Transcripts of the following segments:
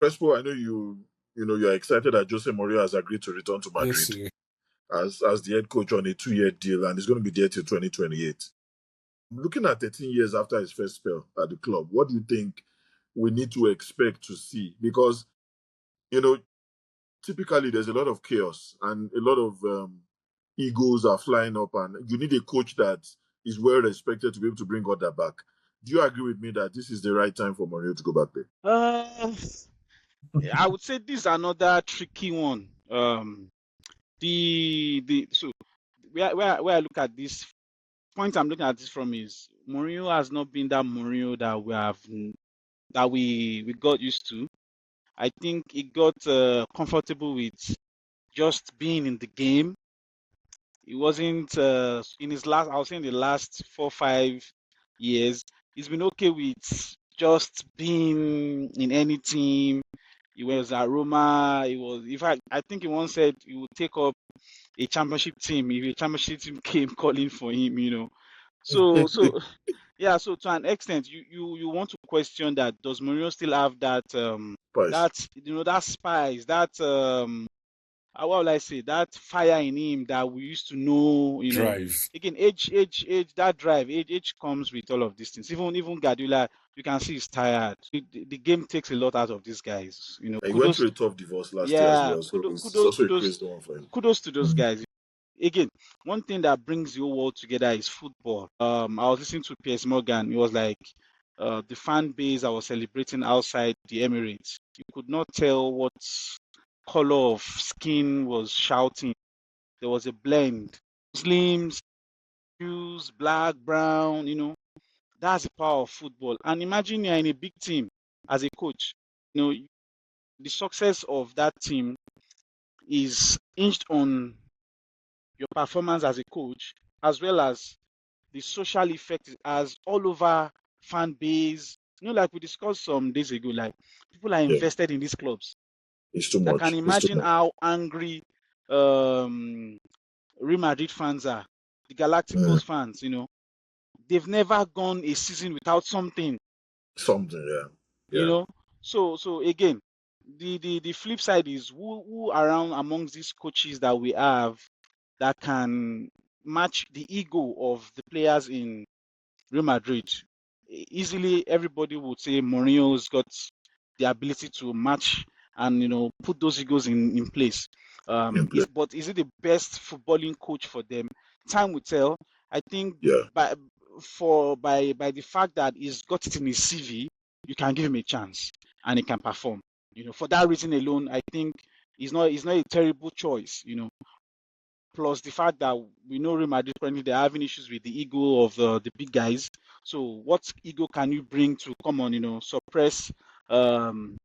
Crespo, I know you're excited that Jose Mourinho has agreed to return to Yes, Madrid yeah. as the head coach on a 2-year deal, and he's going to be there till 2028. Looking at 13 years after his first spell at the club, what do you think we need to expect to see? Because, you know, typically there's a lot of chaos and a lot of egos are flying up, and you need a coach that is well respected to be able to bring all that back. Do you agree with me that this is the right time for Mourinho to go back there? Uh, I would say this is another tricky one. The so where I look at this point I'm looking at this from is Mourinho has not been that Mourinho that we got used to. I think he got comfortable with just being in the game. He wasn't in his last. I was saying the last 4 5 years, he's been okay with just being in any team. He was at Roma. He was, in fact, I think he once said he would take up a championship team if a championship team came calling for him. So yeah. So to an extent, you want to question that. Does Mourinho still have Price. that spice, what will I say, that fire in him that we used to know, Drive. again, age, that drive, age comes with all of these things. Even Guardiola, you can see he's tired. The game takes a lot out of these guys. He went Kudos, through a tough divorce last year as yeah, well, so it's kudos, also a kudos, crazy one for him. kudos to those guys. Again, one thing that brings the whole world together is football. I was listening to Piers Morgan. It was like the fan base I was celebrating outside the Emirates. You could not tell what color of skin was shouting. There was a blend. Muslims, Jews, black, brown, that's the power of football. And imagine you're in a big team as a coach. The success of that team is hinged on your performance as a coach, as well as the social effect it has all over fan base. Like we discussed some days ago, like people are Yeah, invested in these clubs. it's too I can much. It's too imagine much. how angry um, Real Madrid fans are, the Mm, Galacticos fans. They've never gone a season without something. something, yeah. You Yeah. know, so again, the flip side is who around amongst these coaches that we have that can match the ego of the players in Real Madrid. Easily, everybody would say Mourinho's got the ability to match and put those egos in place. In play. But is it the best footballing coach for them? Time will tell. I think Yeah. by the fact that he's got it in his CV, you can give him a chance and he can perform. For that reason alone, I think he's not a terrible choice. Plus the fact that we know Real Madrid currently they're having issues with the ego of the big guys. So what ego can you bring to come on, suppress um,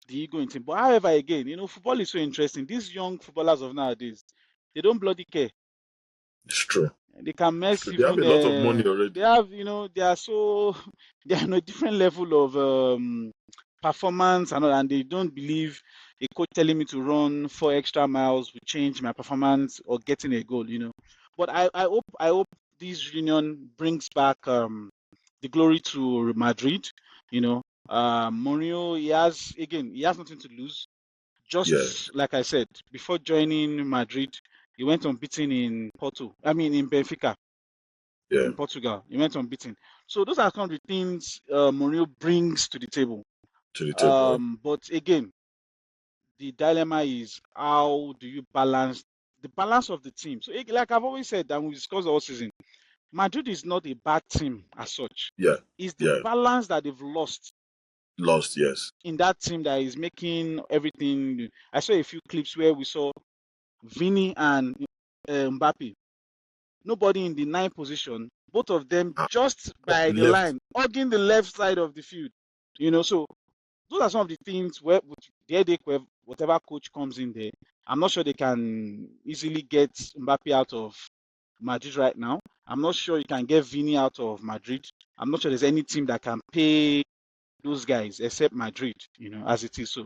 the ego in team? But however, again, football is so interesting. These young footballers of nowadays, they don't bloody care. It's true. They can It's mess true. They have even. a lot of money They already. have, they are so they are on a different level of performance and they don't believe a coach telling me to run 4 extra miles will change my performance or getting a goal. But I hope this union brings back the glory to Madrid. Mourinho, he has nothing to lose. Yeah. Just like I said, before joining Madrid, he went unbeaten in in Benfica Yeah. in Portugal. He went unbeaten. So those are some of the things Mourinho brings to the table. To the table. Yeah. But again, the dilemma is how do you balance the balance of the team? So like I've always said, and we discussed all season, Madrid is not a bad team as such. Yeah. It's the Yeah. balance that they've lost Lost, yes. in that team that is making everything. I saw a few clips where we saw Vini and Mbappe. Nobody in the ninth position. Both of them Ah, just by the left. line, hugging the left side of the field. So those are some of the things where with the headache where whatever coach comes in there, I'm not sure they can easily get Mbappe out of Madrid right now. I'm not sure you can get Vini out of Madrid. I'm not sure there's any team that can pay those guys except Madrid, as it is. So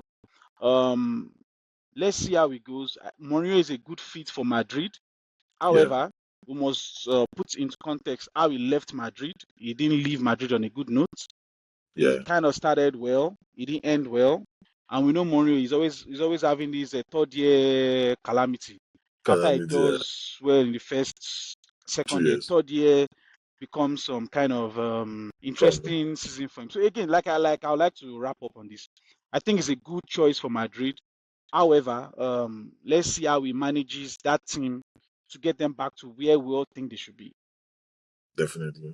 let's see how it goes. Mourinho is a good fit for Madrid. Yeah. However, we must put into context how he left Madrid. He didn't leave Madrid on a good note. He Yeah. kind of started well. He didn't end well. And we know Mourinho he's always having this third year calamity. After he Calamity, does well in the first, two second year, years. third year becomes some kind of Problem. interesting season for him. So again, I would like to wrap up on this. I think it's a good choice for Madrid. However, let's see how he manages that team to get them back to where we all think they should be. Definitely.